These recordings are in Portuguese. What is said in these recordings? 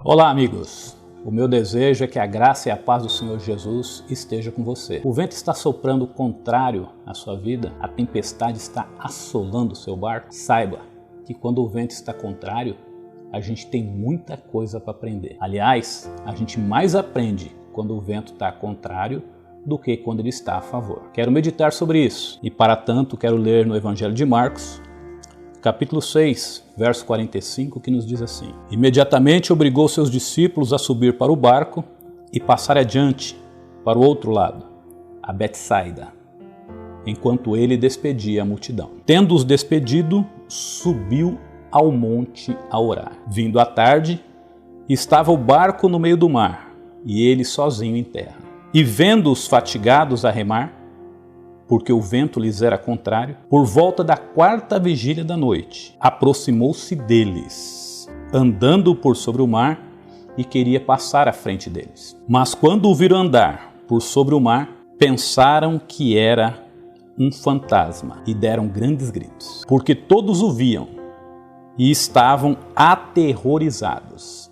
Olá, amigos! O meu desejo é que a graça e a paz do Senhor Jesus esteja com você. O vento está soprando contrário à sua vida, a tempestade está assolando o seu barco. Saiba que quando o vento está contrário, a gente tem muita coisa para aprender. Aliás, a gente mais aprende quando o vento está contrário do que quando ele está a favor. Quero meditar sobre isso e, para tanto, quero ler no Evangelho de Marcos, capítulo 6, verso 45, que nos diz assim: Imediatamente obrigou seus discípulos a subir para o barco e passar adiante para o outro lado, a Betsaida, enquanto ele despedia a multidão. Tendo-os despedido, subiu ao monte a orar. Vindo à tarde, estava o barco no meio do mar, e ele sozinho em terra. E vendo-os fatigados a remar, porque o vento lhes era contrário, por volta da 4ª vigília da noite, aproximou-se deles, andando por sobre o mar, e queria passar à frente deles. Mas quando o viram andar por sobre o mar, pensaram que era um fantasma, e deram grandes gritos, porque todos o viam e estavam aterrorizados.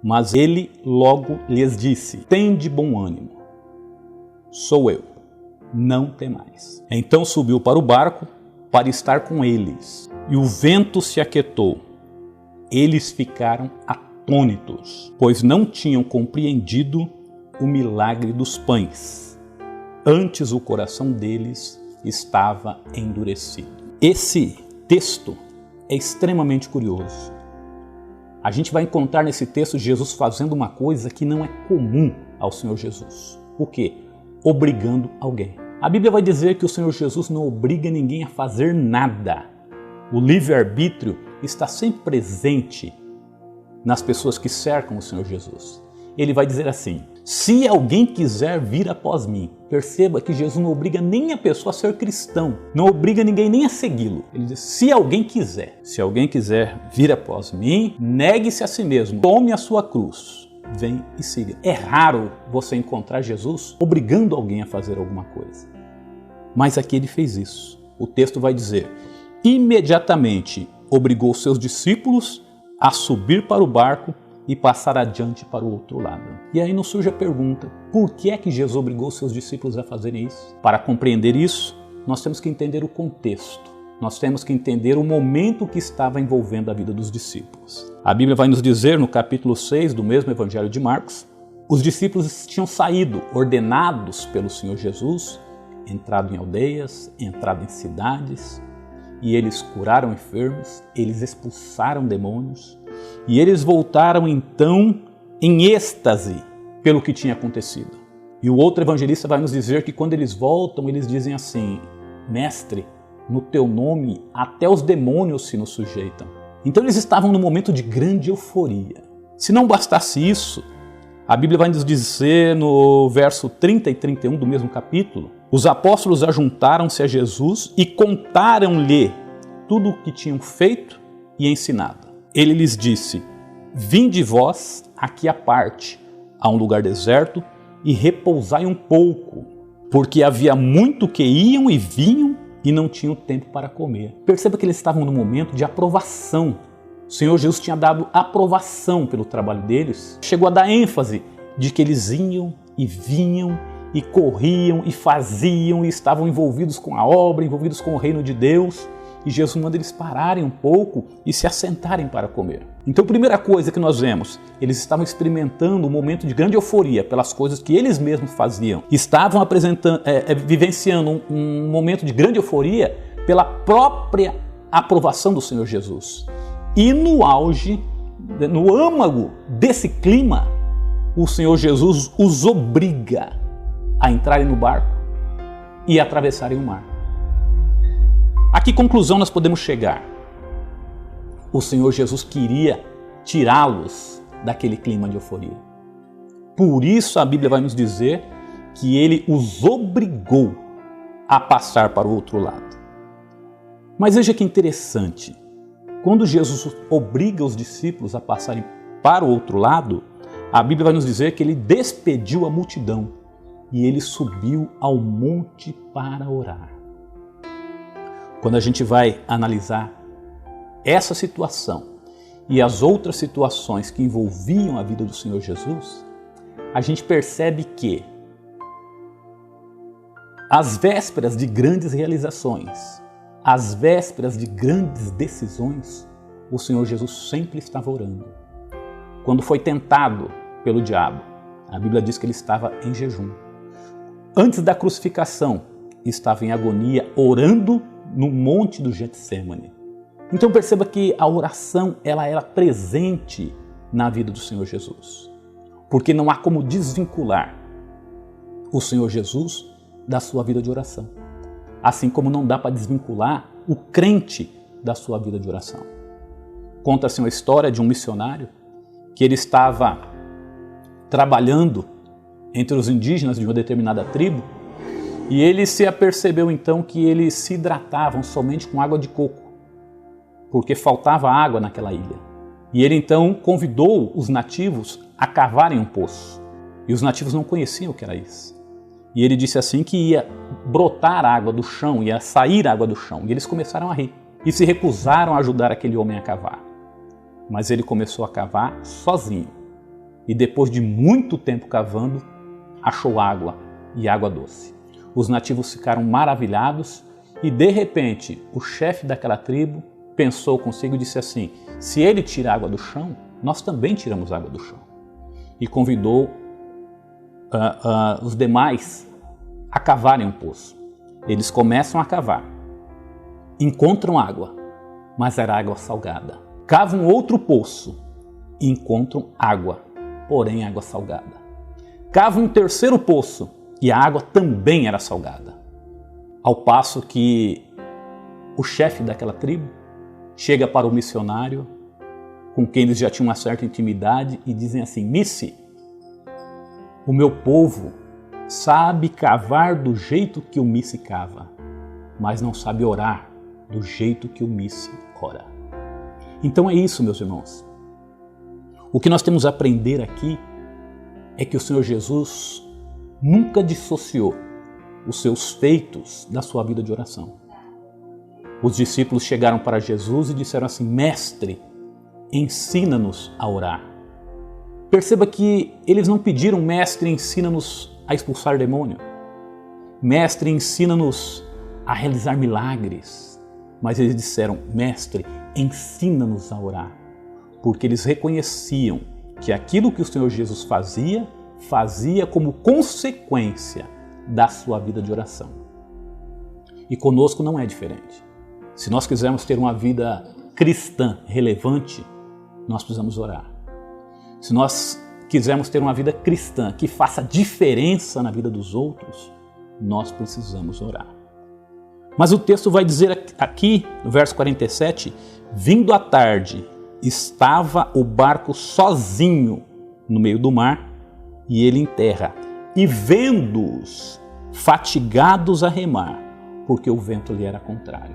Mas ele logo lhes disse: Tende bom ânimo, sou eu, não temais. Então subiu para o barco para estar com eles, e o vento se aquietou. Eles ficaram atônitos, pois não tinham compreendido o milagre dos pães. Antes o coração deles estava endurecido. Esse texto é extremamente curioso. A gente vai encontrar nesse texto Jesus fazendo uma coisa que não é comum ao Senhor Jesus. O quê? Obrigando alguém. A Bíblia vai dizer que o Senhor Jesus não obriga ninguém a fazer nada. O livre-arbítrio está sempre presente nas pessoas que cercam o Senhor Jesus. Ele vai dizer assim: se alguém quiser vir após mim. Perceba que Jesus não obriga nem a pessoa a ser cristão, não obriga ninguém nem a segui-lo. Ele diz: se alguém quiser vir após mim, negue-se a si mesmo, tome a sua cruz, vem e siga. É raro você encontrar Jesus obrigando alguém a fazer alguma coisa. Mas aqui ele fez isso. O texto vai dizer: imediatamente obrigou seus discípulos a subir para o barco e passar adiante para o outro lado. E aí nos surge a pergunta: por que é que Jesus obrigou seus discípulos a fazerem isso? Para compreender isso, nós temos que entender o contexto. Nós temos que entender o momento que estava envolvendo a vida dos discípulos. A Bíblia vai nos dizer no capítulo 6 do mesmo Evangelho de Marcos, os discípulos tinham saído, ordenados pelo Senhor Jesus, entrado em aldeias, entrado em cidades, e eles curaram enfermos, eles expulsaram demônios, e eles voltaram então em êxtase pelo que tinha acontecido. E o outro evangelista vai nos dizer que quando eles voltam, eles dizem assim: Mestre, no teu nome até os demônios se nos sujeitam. Então eles estavam num momento de grande euforia. Se não bastasse isso, a Bíblia vai nos dizer no verso 30 e 31 do mesmo capítulo: os apóstolos ajuntaram-se a Jesus e contaram-lhe tudo o que tinham feito e ensinado. Ele lhes disse: vinde vós aqui à parte, a um lugar deserto, e repousai um pouco, porque havia muito que iam e vinham e não tinham tempo para comer. Perceba que eles estavam num momento de aprovação. O Senhor Jesus tinha dado aprovação pelo trabalho deles. Chegou a dar ênfase de que eles iam e vinham e corriam e faziam e estavam envolvidos com a obra, envolvidos com o reino de Deus. E Jesus manda eles pararem um pouco e se assentarem para comer. Então, a primeira coisa que nós vemos, eles estavam experimentando um momento de grande euforia pelas coisas que eles mesmos faziam. Estavam vivenciando um momento de grande euforia pela própria aprovação do Senhor Jesus. E no auge, no âmago desse clima, o Senhor Jesus os obriga a entrarem no barco e atravessarem o mar. A que conclusão nós podemos chegar? O Senhor Jesus queria tirá-los daquele clima de euforia. Por isso a Bíblia vai nos dizer que ele os obrigou a passar para o outro lado. Mas veja que interessante, quando Jesus obriga os discípulos a passarem para o outro lado, a Bíblia vai nos dizer que ele despediu a multidão e ele subiu ao monte para orar. Quando a gente vai analisar essa situação e as outras situações que envolviam a vida do Senhor Jesus, a gente percebe que às vésperas de grandes realizações, às vésperas de grandes decisões, o Senhor Jesus sempre estava orando. Quando foi tentado pelo diabo, a Bíblia diz que ele estava em jejum. Antes da crucificação, estava em agonia, orando no monte do Getsêmani. Então perceba que a oração ela era presente na vida do Senhor Jesus. Porque não há como desvincular o Senhor Jesus da sua vida de oração. Assim como não dá para desvincular o crente da sua vida de oração. Conta-se uma história de um missionário que ele estava trabalhando entre os indígenas de uma determinada tribo e ele se apercebeu então que eles se hidratavam somente com água de coco, porque faltava água naquela ilha. E ele então convidou os nativos a cavarem um poço. E os nativos não conheciam o que era isso. E ele disse assim que ia brotar água do chão, ia sair água do chão. E eles começaram a rir e se recusaram a ajudar aquele homem a cavar. Mas ele começou a cavar sozinho. E depois de muito tempo cavando, achou água e água doce. Os nativos ficaram maravilhados e de repente o chefe daquela tribo pensou consigo e disse assim: se ele tira água do chão, nós também tiramos água do chão. E convidou os demais a cavarem um poço. Eles começam a cavar, encontram água, mas era água salgada. Cavam outro poço e encontram água, porém água salgada. Cavam um terceiro poço e a água também era salgada. Ao passo que o chefe daquela tribo chega para o missionário, com quem eles já tinham uma certa intimidade, e dizem assim: Missi, o meu povo sabe cavar do jeito que o Missi cava, mas não sabe orar do jeito que o Missi ora. Então é isso, meus irmãos. O que nós temos a aprender aqui é que o Senhor Jesus nunca dissociou os seus feitos da sua vida de oração. Os discípulos chegaram para Jesus e disseram assim: Mestre, ensina-nos a orar. Perceba que eles não pediram: Mestre, ensina-nos a expulsar demônio. Mestre, ensina-nos a realizar milagres. Mas eles disseram: Mestre, ensina-nos a orar. Porque eles reconheciam que aquilo que o Senhor Jesus fazia como consequência da sua vida de oração. E conosco não é diferente. Se nós quisermos ter uma vida cristã relevante, nós precisamos orar. Se nós quisermos ter uma vida cristã que faça diferença na vida dos outros, nós precisamos orar. Mas o texto vai dizer aqui, no verso 47, vindo à tarde, estava o barco sozinho no meio do mar, e ele em terra, e vendo-os fatigados a remar, porque o vento lhe era contrário.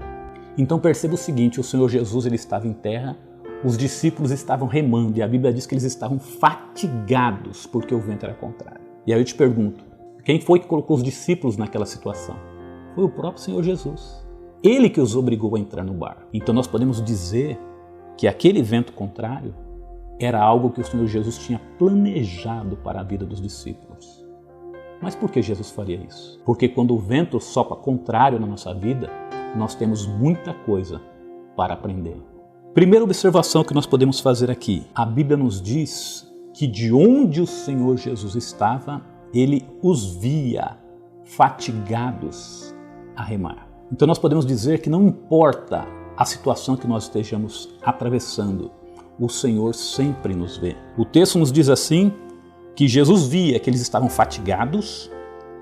Então perceba o seguinte: o Senhor Jesus ele estava em terra, os discípulos estavam remando, e a Bíblia diz que eles estavam fatigados, porque o vento era contrário. E aí eu te pergunto, quem foi que colocou os discípulos naquela situação? Foi o próprio Senhor Jesus. Ele que os obrigou a entrar no barco. Então nós podemos dizer que aquele vento contrário era algo que o Senhor Jesus tinha planejado para a vida dos discípulos. Mas por que Jesus faria isso? Porque quando o vento sopra contrário na nossa vida, nós temos muita coisa para aprender. Primeira observação que nós podemos fazer aqui: a Bíblia nos diz que de onde o Senhor Jesus estava, ele os via fatigados a remar. Então nós podemos dizer que não importa a situação que nós estejamos atravessando, o Senhor sempre nos vê. O texto nos diz assim, que Jesus via que eles estavam fatigados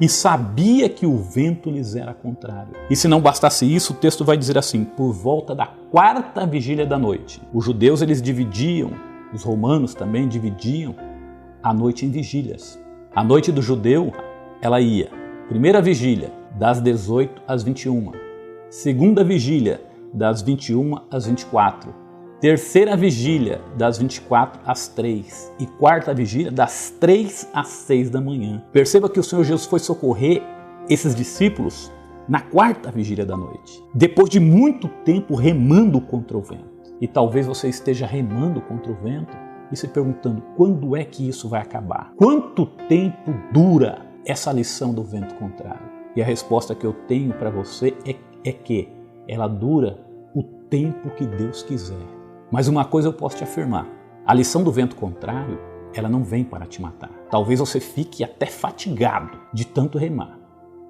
e sabia que o vento lhes era contrário. E se não bastasse isso, o texto vai dizer assim: por volta da 4ª vigília da noite. Os judeus eles dividiam, os romanos também dividiam a noite em vigílias. A noite do judeu, ela ia: primeira vigília, das 18 às 21. Segunda vigília, das 21 às 24. Terceira vigília, das 24 às 3. E quarta vigília, das 3 às 6 da manhã. Perceba que o Senhor Jesus foi socorrer esses discípulos na 4ª vigília da noite, depois de muito tempo remando contra o vento. E talvez você esteja remando contra o vento e se perguntando, quando é que isso vai acabar? Quanto tempo dura essa lição do vento contrário? E a resposta que eu tenho para você é que ela dura o tempo que Deus quiser. Mas uma coisa eu posso te afirmar, a lição do vento contrário, ela não vem para te matar. Talvez você fique até fatigado de tanto remar,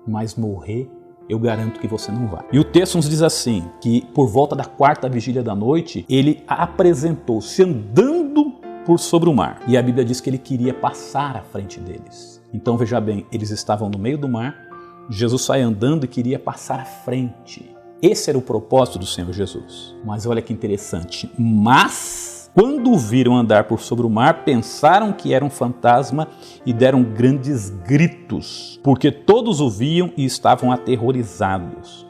mas morrer eu garanto que você não vai. E o texto nos diz assim, que por volta da 4ª vigília da noite, ele apresentou-se andando por sobre o mar. E a Bíblia diz que ele queria passar à frente deles. Então veja bem, eles estavam no meio do mar, Jesus sai andando e queria passar à frente. Esse era o propósito do Senhor Jesus. Mas olha que interessante, mas quando o viram andar por sobre o mar, pensaram que era um fantasma e deram grandes gritos, porque todos o viam e estavam aterrorizados.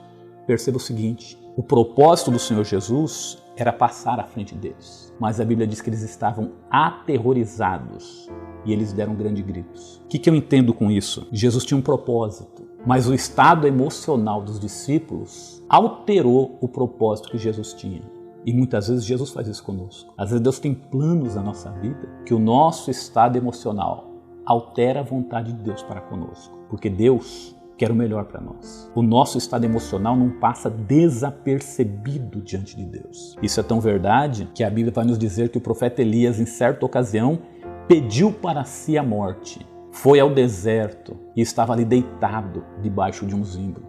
Perceba o seguinte, o propósito do Senhor Jesus era passar à frente deles, mas a Bíblia diz que eles estavam aterrorizados e eles deram grandes gritos. O que eu entendo com isso? Jesus tinha um propósito, mas o estado emocional dos discípulos alterou o propósito que Jesus tinha. E muitas vezes Jesus faz isso conosco. Às vezes Deus tem planos na nossa vida que o nosso estado emocional altera a vontade de Deus para conosco. Porque Deus quer o melhor para nós. O nosso estado emocional não passa desapercebido diante de Deus. Isso é tão verdade que a Bíblia vai nos dizer que o profeta Elias, em certa ocasião, pediu para si a morte. Foi ao deserto e estava ali deitado debaixo de um zimbro.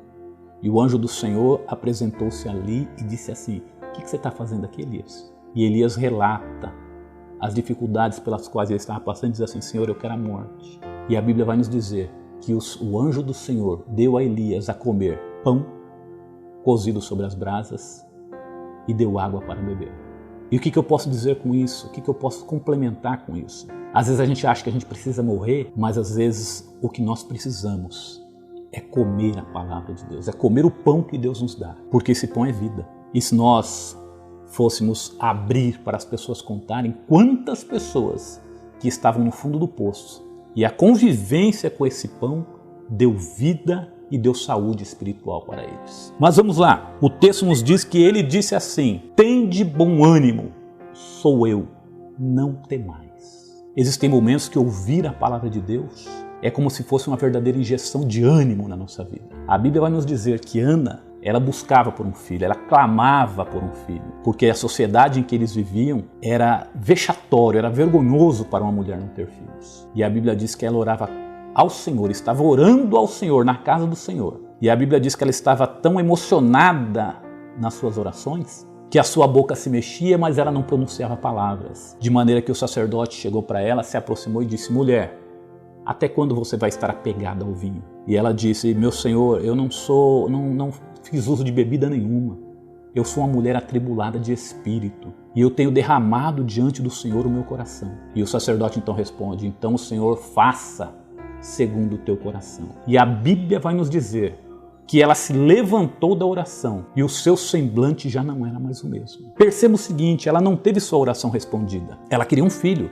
E o anjo do Senhor apresentou-se ali e disse assim, o que você está fazendo aqui, Elias? E Elias relata as dificuldades pelas quais ele estava passando e diz assim, Senhor, eu quero a morte. E a Bíblia vai nos dizer que o anjo do Senhor deu a Elias a comer pão cozido sobre as brasas e deu água para beber. E o que eu posso dizer com isso? O que eu posso complementar com isso? Às vezes a gente acha que a gente precisa morrer, mas às vezes o que nós precisamos é comer a palavra de Deus, é comer o pão que Deus nos dá, porque esse pão é vida. E se nós fôssemos abrir para as pessoas contarem quantas pessoas que estavam no fundo do poço e a convivência com esse pão deu vida e deu saúde espiritual para eles. Mas vamos lá, o texto nos diz que ele disse assim, tende bom ânimo, sou eu, não temais. Existem momentos que ouvir a palavra de Deus é como se fosse uma verdadeira injeção de ânimo na nossa vida. A Bíblia vai nos dizer que Ana, ela buscava por um filho, ela clamava por um filho, porque a sociedade em que eles viviam era vexatório, era vergonhoso para uma mulher não ter filhos. E a Bíblia diz que ela orava ao Senhor, estava orando ao Senhor, na casa do Senhor. E a Bíblia diz que ela estava tão emocionada nas suas orações, que a sua boca se mexia, mas ela não pronunciava palavras. De maneira que o sacerdote chegou para ela, se aproximou e disse, mulher, até quando você vai estar apegada ao vinho? E ela disse, meu Senhor, eu não fiz uso de bebida nenhuma. Eu sou uma mulher atribulada de espírito e eu tenho derramado diante do Senhor o meu coração. E o sacerdote então responde, então o Senhor faça segundo o teu coração. E a Bíblia vai nos dizer que ela se levantou da oração e o seu semblante já não era mais o mesmo. Perceba o seguinte, ela não teve sua oração respondida. Ela queria um filho,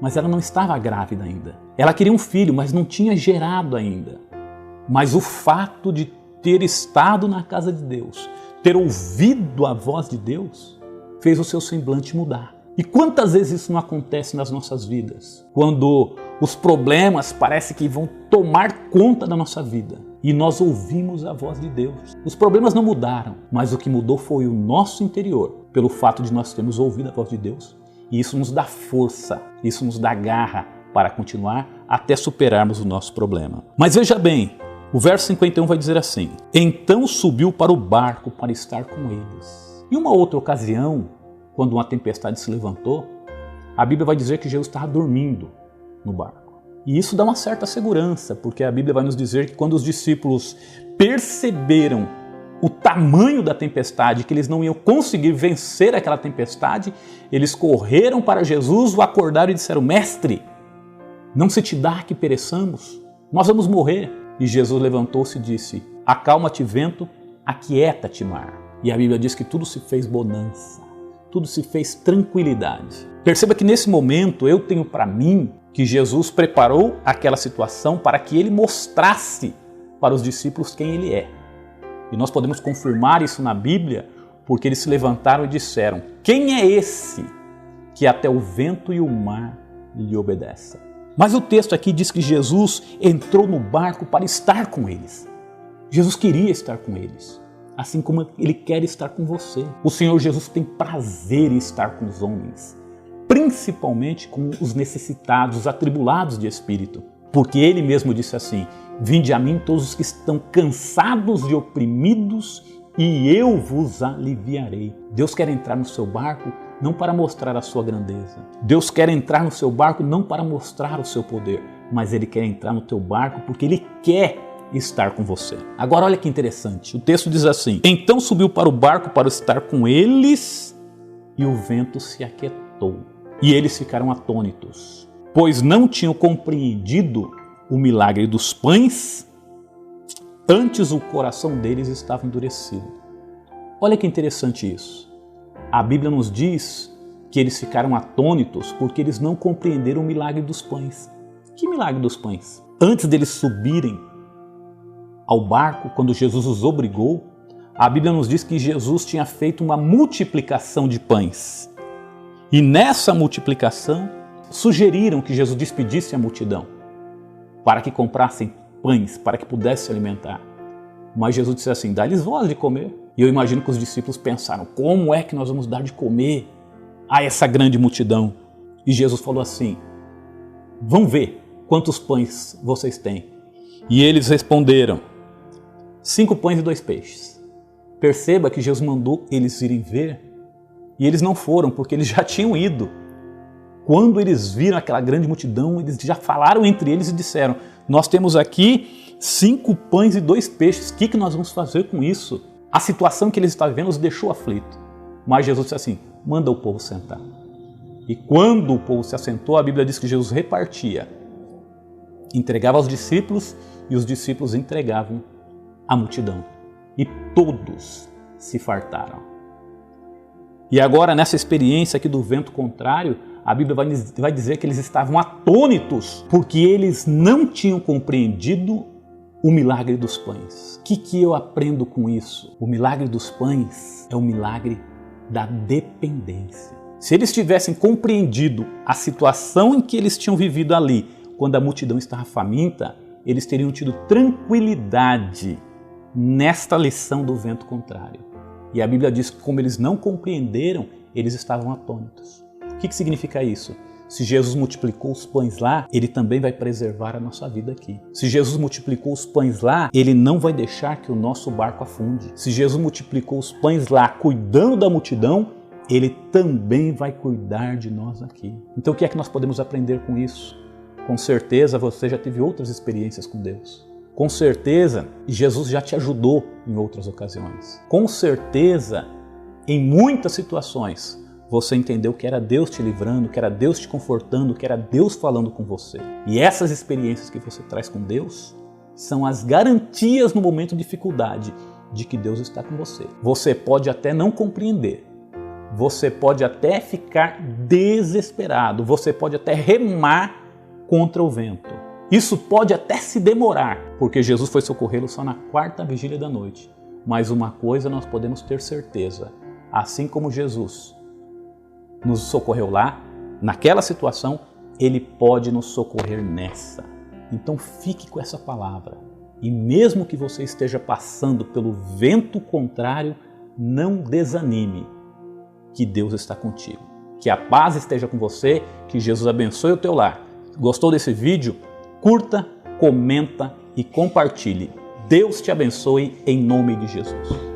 mas ela não estava grávida ainda. Ela queria um filho, mas não tinha gerado ainda. Mas o fato de ter estado na casa de Deus, ter ouvido a voz de Deus, fez o seu semblante mudar. E quantas vezes isso não acontece nas nossas vidas? Quando os problemas parecem que vão tomar conta da nossa vida e nós ouvimos a voz de Deus. Os problemas não mudaram, mas o que mudou foi o nosso interior, pelo fato de nós termos ouvido a voz de Deus. E isso nos dá força, isso nos dá garra para continuar até superarmos o nosso problema. Mas veja bem, o verso 51 vai dizer assim, então subiu para o barco para estar com eles. Em uma outra ocasião, quando uma tempestade se levantou, a Bíblia vai dizer que Jesus estava dormindo no barco. E isso dá uma certa segurança, porque a Bíblia vai nos dizer que quando os discípulos perceberam o tamanho da tempestade, que eles não iam conseguir vencer aquela tempestade, eles correram para Jesus, o acordaram e disseram, mestre, não se te dá que pereçamos, nós vamos morrer. E Jesus levantou-se e disse, acalma-te vento, aquieta-te mar. E a Bíblia diz que tudo se fez bonança, tudo se fez tranquilidade. Perceba que nesse momento eu tenho para mim que Jesus preparou aquela situação para que ele mostrasse para os discípulos quem ele é. E nós podemos confirmar isso na Bíblia porque eles se levantaram e disseram: quem é esse que até o vento e o mar lhe obedecem? Mas o texto aqui diz que Jesus entrou no barco para estar com eles. Jesus queria estar com eles, assim como Ele quer estar com você. O Senhor Jesus tem prazer em estar com os homens, principalmente com os necessitados, os atribulados de espírito. Porque Ele mesmo disse assim: vinde a mim todos os que estão cansados e oprimidos, e eu vos aliviarei. Deus quer entrar no seu barco não para mostrar a sua grandeza. Deus quer entrar no seu barco não para mostrar o seu poder, mas Ele quer entrar no teu barco porque Ele quer estar com você. Agora olha que interessante, o texto diz assim: então subiu para o barco para estar com eles, e o vento se aquietou. E eles ficaram atônitos, pois não tinham compreendido o milagre dos pães, antes o coração deles estava endurecido. Olha que interessante isso. A Bíblia nos diz que eles ficaram atônitos porque eles não compreenderam o milagre dos pães. Que milagre dos pães? Antes deles subirem ao barco, quando Jesus os obrigou, a Bíblia nos diz que Jesus tinha feito uma multiplicação de pães. E nessa multiplicação, sugeriram que Jesus despedisse a multidão para que comprassem pães, para que pudesse se alimentar. Mas Jesus disse assim: dá-lhes voz de comer. E eu imagino que os discípulos pensaram: como é que nós vamos dar de comer a essa grande multidão? E Jesus falou assim: vão ver quantos pães vocês têm. E eles responderam: 5 pães e 2 peixes. Perceba que Jesus mandou eles irem ver, e eles não foram, porque eles já tinham ido. Quando eles viram aquela grande multidão, eles já falaram entre eles e disseram: nós temos aqui 5 pães e 2 peixes, o que nós vamos fazer com isso? A situação que eles estavam vivendo os deixou aflitos. Mas Jesus disse assim: manda o povo sentar. E quando o povo se assentou, a Bíblia diz que Jesus repartia, entregava aos discípulos e os discípulos entregavam à multidão. E todos se fartaram. E agora, nessa experiência aqui do vento contrário, a Bíblia vai dizer que eles estavam atônitos porque eles não tinham compreendido o milagre dos pães. O que eu aprendo com isso? O milagre dos pães é o milagre da dependência. Se eles tivessem compreendido a situação em que eles tinham vivido ali, quando a multidão estava faminta, eles teriam tido tranquilidade nesta lição do vento contrário. E a Bíblia diz que como eles não compreenderam, eles estavam atônitos. O que significa isso? Se Jesus multiplicou os pães lá, Ele também vai preservar a nossa vida aqui. Se Jesus multiplicou os pães lá, Ele não vai deixar que o nosso barco afunde. Se Jesus multiplicou os pães lá, cuidando da multidão, Ele também vai cuidar de nós aqui. Então o que é que nós podemos aprender com isso? Com certeza você já teve outras experiências com Deus. Com certeza Jesus já te ajudou em outras ocasiões. Com certeza, em muitas situações, você entendeu que era Deus te livrando, que era Deus te confortando, que era Deus falando com você. E essas experiências que você traz com Deus são as garantias no momento de dificuldade de que Deus está com você. Você pode até não compreender, você pode até ficar desesperado, você pode até remar contra o vento. Isso pode até se demorar, porque Jesus foi socorrê-lo só na 4ª vigília da noite. Mas uma coisa nós podemos ter certeza, assim como Jesus nos socorreu lá, naquela situação, Ele pode nos socorrer nessa. Então fique com essa palavra. E mesmo que você esteja passando pelo vento contrário, não desanime, que Deus está contigo. Que a paz esteja com você, que Jesus abençoe o teu lar. Gostou desse vídeo? Curta, comenta e compartilhe. Deus te abençoe em nome de Jesus.